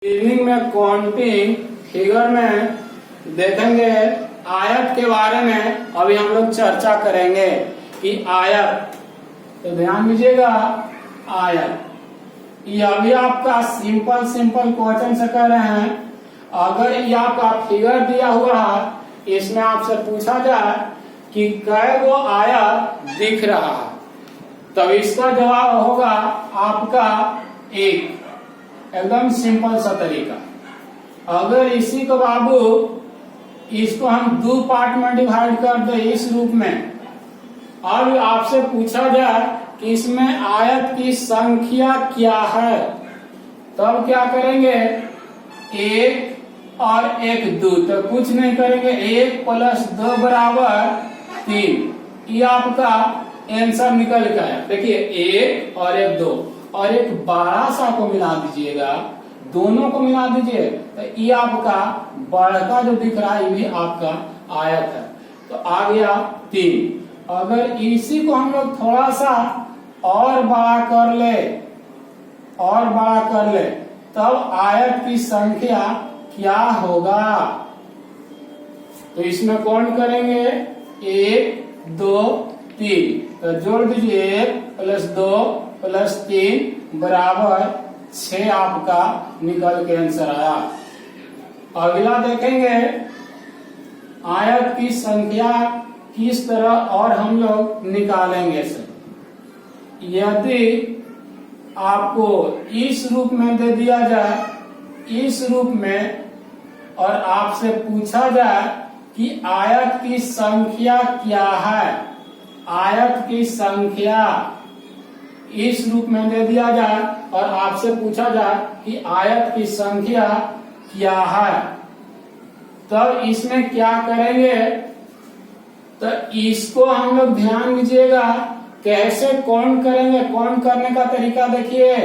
Evening में counting figure में देखेंगे आयत के बारे में। अभी हम लोग चर्चा करेंगे कि आयत, तो ध्यान दीजिएगा आयत ये अभी आपका सिंपल क्वेश्चन से कर रहे हैं। अगर ये आपका फिगर दिया हुआ है, इसमें आपसे पूछा जाए कि कै गो आयत दिख रहा है, तब इसका जवाब होगा आपका एक। एकदम सिंपल सा तरीका। अगर इसी को बाबू इसको हम दो पार्ट में डिवाइड कर दे इस रूप में, अब आपसे पूछा जाए कि इसमें आयत की संख्या क्या है, तब क्या करेंगे, एक और एक दो, तो कुछ नहीं करेंगे, एक प्लस दो बराबर तीन। ये आपका आंसर निकल गया है। देखिए एक और एक दो और एक बड़ा सा को मिला दीजिएगा, दोनों को मिला दीजिए तो ये आपका बड़ा जो दिख रहा है ये भी आपका आयत है। तो आ गया तीन। अगर इसी को हम लोग थोड़ा सा और बड़ा कर ले तब आयत की संख्या क्या होगा। तो इसमें कौन करेंगे, एक दो तीन, तो जोड़ दीजिए, एक प्लस दो प्लस तीन बराबर 6 आपका निकल के आंसर आया। अगला देखेंगे आयत की संख्या किस तरह और हम लोग निकालेंगे सर। यदि आपको इस रूप में दे दिया जाए, इस रूप में, और आपसे पूछा जाए कि आयत की संख्या क्या है, आयत की संख्या इस रूप में दे दिया जाए और आपसे पूछा जाए कि आयत की संख्या क्या है, तब इसमें क्या करेंगे। तो इसको हम लोग ध्यान दीजिएगा कैसे कौन करेंगे। कौन करने का तरीका देखिए,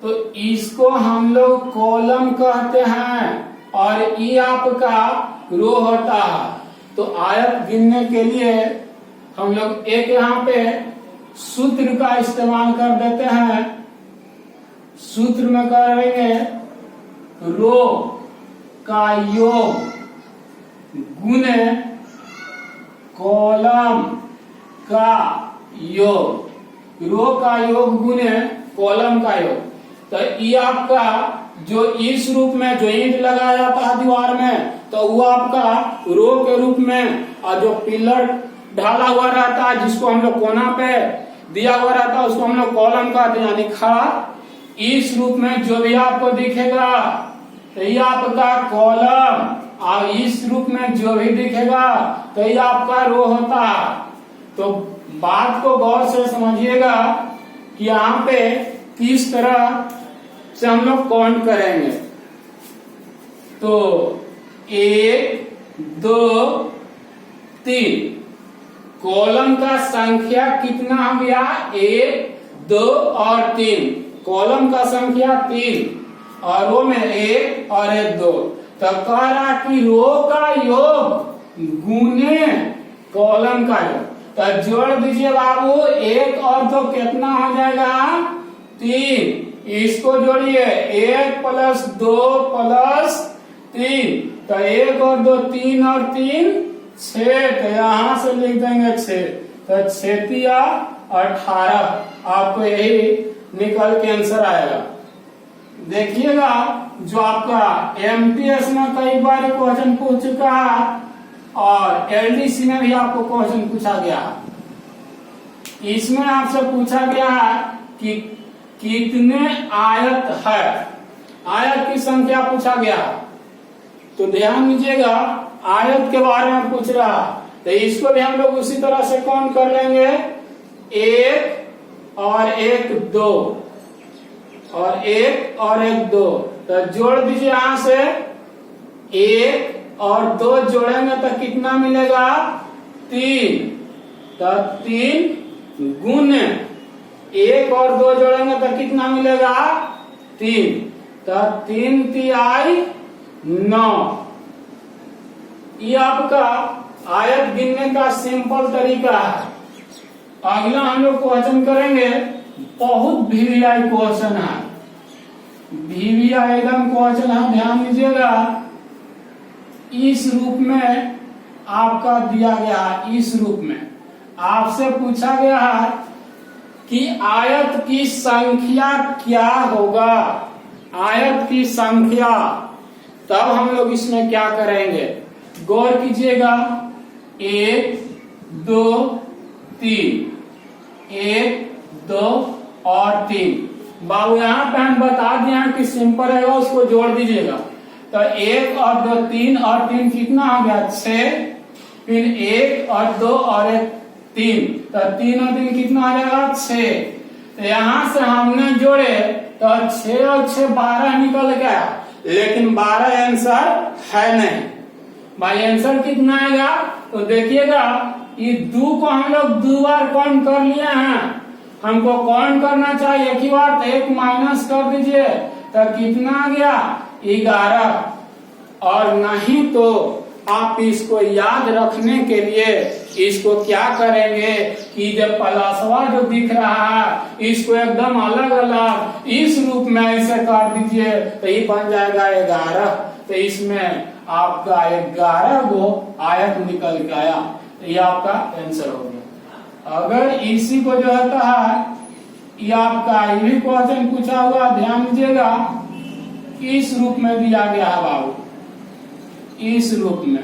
तो इसको हम लोग कॉलम कहते हैं और ये आपका रो होता है। तो आयत गिनने के लिए हम लोग एक यहाँ पे सूत्र का इस्तेमाल कर देते हैं। सूत्र में करेंगे रो का योग गुने कॉलम का योग, रो का योग गुने कॉलम का योग। तो ये आपका जो इस रूप में जो ईंट लगाया जाता है दीवार में, तो वो आपका रो के रूप में, और जो पिलर ढाला हुआ रहता है जिसको हम लोग कोना पे दिया हुआ रहता है उसको हम लोग कॉलम कहते हैं, यानी खड़ा। इस रूप में जो भी आपको दिखेगा तो ये आपका कॉलम, और इस रूप में जो भी दिखेगा तो ये आपका रो होता है। तो बात को गौर से समझिएगा कि यहाँ पे किस तरह से हम लोग काउंट करेंगे। तो एक दो तीन, कॉलम का संख्या कितना हो गया, एक दो और तीन, कॉलम का संख्या तीन और रो में एक और एक दो। तो कह रहा कि रो का योग गुने कॉलम का योग, तो जोड़ दीजिए बाबू, एक और दो कितना हो जाएगा, तीन। इसको जोड़िए, एक प्लस दो प्लस तीन, तो एक और दो तीन और तीन 6, तो यहां से लिख देंगे 6, तो 6 या 18, आपको यही निकल के आंसर आएगा। देखिएगा जो आपका एमटीएस में कई बार क्वेश्चन पूछ चुका है और एलडीसी में भी आपको क्वेश्चन पूछा गया है। इसमें आपसे पूछा गया है कि कितने आयत है, आयत की संख्या पूछा गया। तो ध्यान दीजिएगा आयत के बारे में पूछ रहा, तो इसको भी हम लोग उसी तरह से काउंट कर लेंगे, एक और एक दो और एक और एक दो, तो जोड़ दीजिए यहां से, एक और दो जोड़ेंगे तो कितना मिलेगा, तीन। तो तीन गुने एक और दो जोड़ेंगे तो कितना मिलेगा, तीन। तो 3 तिहाई 9। ये आपका आयत गिनने का सिंपल तरीका है। अगला हम लोग क्वेश्चन करेंगे, बहुत वीआईपी क्वेश्चन है। भी भी आएगा क्वेश्चन है, ध्यान दीजिएगा। इस रूप में आपका दिया गया है, इस रूप में आपसे पूछा गया है कि आयत की संख्या क्या होगा, आयत की संख्या। तब हम लोग इसमें क्या करेंगे, गौर कीजिएगा। 1 2 3, 1 2 और 3। बाबू यहाँ पे हम बता दिया कि सिंपल रहेगा, उसको जोड़ दीजिएगा। तो 1 और 2 3 और 3 कितना हो गया 6, फिर 1 और 2 और 1 3, तो 3 और 3 कितना आ जाएगा 6। तो यहाँ से हमने जोड़े तो 6 और 6 12 निकल गया, लेकिन 12 आंसर है नहीं। भाई आंसर कितना आएगा, तो देखिएगा ये 2 को हम लोग 2 बार काउंट कर लिए हैं, हमको काउंट करना चाहिए एक ही बार, तो 1 माइनस कर दीजिए तो कितना आ गया 11। और नहीं तो आप इसको याद रखने के लिए इसको क्या करेंगे कि जब प्लसवा जो दिख रहा है इसको एकदम अलग अलग इस रूप में ऐसे कर दीजिए तो ये बन जाएगा 11। तो इसमें आपका 11 गो आयत निकल के आया, तो ये आपका आंसर हो गया। अगर इसी को जो होता है, ये आपका ये भी क्वेश्चन पूछा हुआ, ध्यान दीजिएगा। इस रूप में दिया गया है बाबू, इस रूप में,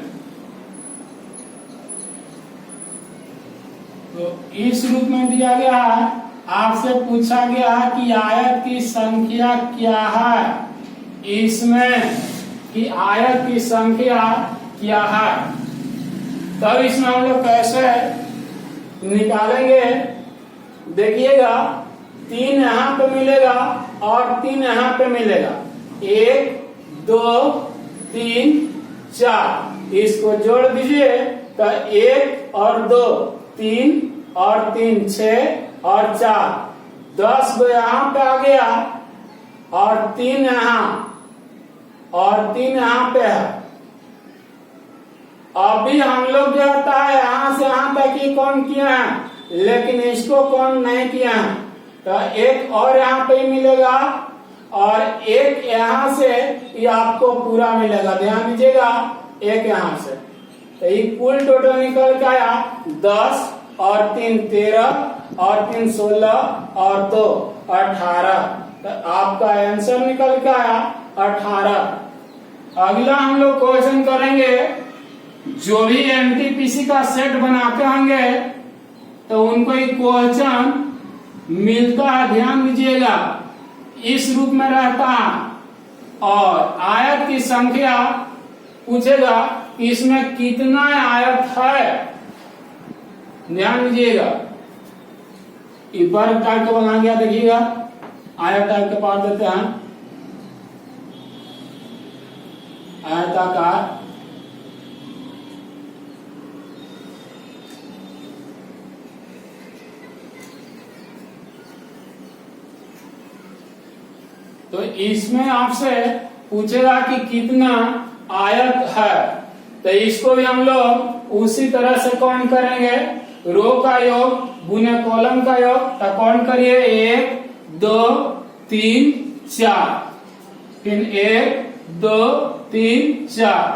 तो इस रूप में दिया गया है। आपसे पूछा गया है कि आयत की संख्या क्या है, इसमें कि आयत की संख्या क्या है। तब इसमें हम लोग कैसे निकालेंगे, देखिएगा 3 यहाँ पे मिलेगा और 3 यहाँ पे मिलेगा, 1 2 3 4, इसको जोड़ दीजिए तो 1 और 2 3 और 3 6 और 4 10 गो यहाँ पे आ गया और 3 यहाँ और 3 यहाँ पे है। अभी हम लोग जो होता है यहाँ से यहाँ तक ही काउंट किया है, लेकिन इसको काउंट नहीं किया है, तो 1 और यहाँ पे ही मिलेगा और 1 यहाँ से ये आपको पूरा मिलेगा, ध्यान दीजिएगा। 1 यहाँ से, तो ये कुल टोटल निकल के आया 10 और 3 13 और 3 16 और 2 18, तो आपका आंसर निकल के आया 18। अगला हम लोग क्वेश्चन करेंगे, जो भी एनटीपीसी का सेट बनाते होंगे तो उनको एक क्वेश्चन मिलता है, ध्यान दीजिएगा। इस रूप में रहता है और आयत की संख्या पूछेगा इसमें कितना आयत है, ध्यान दीजिएगा। इस बार टाइप का बना गया, देखिएगा आयत टाइप के पार देते हैं, आयताकार तो इसमें आपसे पूछेगा कि कितना आयत है, तो इसको भी हम लोग उसी तरह से काउंट करेंगे। रो का योग गुने कॉलम का योग, तो काउंट करिए 1 2 3 4, फिर 1 2 3 4,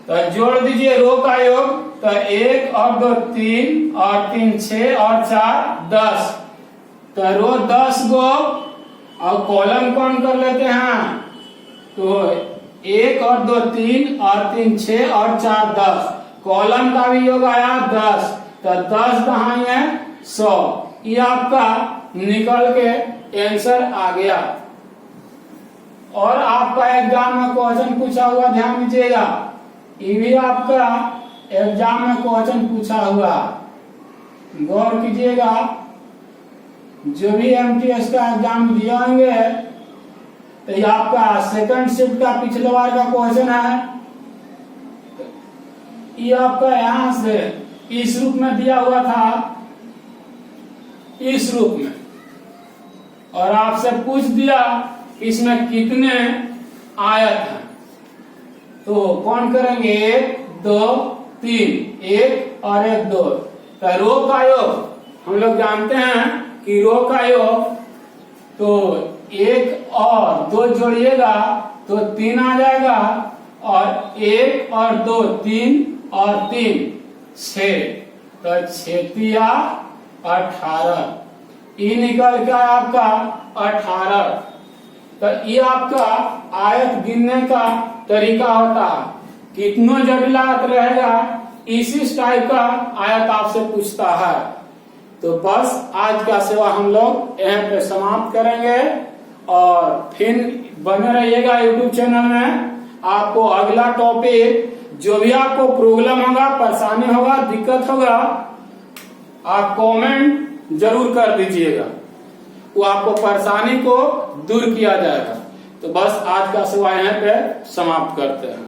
तो जोड़ दीजिए रो का योग, तो 1 और 2 3 और 3 6 और 4 10, तो रो 10 गो और कॉलम काउंट कर लेते हैं, तो 1 और 2 3 और 3 6 और 4 10, कॉलम का भी योग आया 10, तो 10 दहाई 100, ये आपका निकल के आंसर आ गया। और आपका एग्जाम में क्वेश्चन पूछा हुआ, ध्यान दीजिएगा, ये भी आपका एग्जाम में क्वेश्चन पूछा हुआ, गौर कीजिएगा। जो भी एमटीएस का एग्जाम दिए होंगे तो ये आपका सेकंड शिफ्ट का पिछले बार का क्वेश्चन है, ये आपका यहां से इस रूप में दिया हुआ था, इस रूप में, और आपसे पूछ दिया इसमें कितने आयत हैं, तो कौन करेंगे 1 2 3, 1 और 1 2, तो रो का योग हम लोग जानते हैं कि रो का योग तो 1 और 2 जोड़िएगा तो 3 आ जाएगा, और 1 और 2 3 और 3 6, तो 6 18, ई निकल गया आपका 18। तो ये आपका आयत गिनने का तरीका होता है। कितनों जटिल आयत रहेगा, इसी टाइप का आयत आपसे पूछता है। तो बस आज का सेवा हम लोग यहाँ पे समाप्त करेंगे, और फिर बने रहिएगा यूट्यूब चैनल में। आपको अगला टॉपिक जो भी आपको प्रॉब्लम होगा, परेशानी होगा, दिक्कत होगा, आप कमेंट जरूर कर दीजिएगा, वो आपको परेशानी को दूर किया जाएगा। तो बस आज का सेवा यहाँ पे समाप्त करते हैं।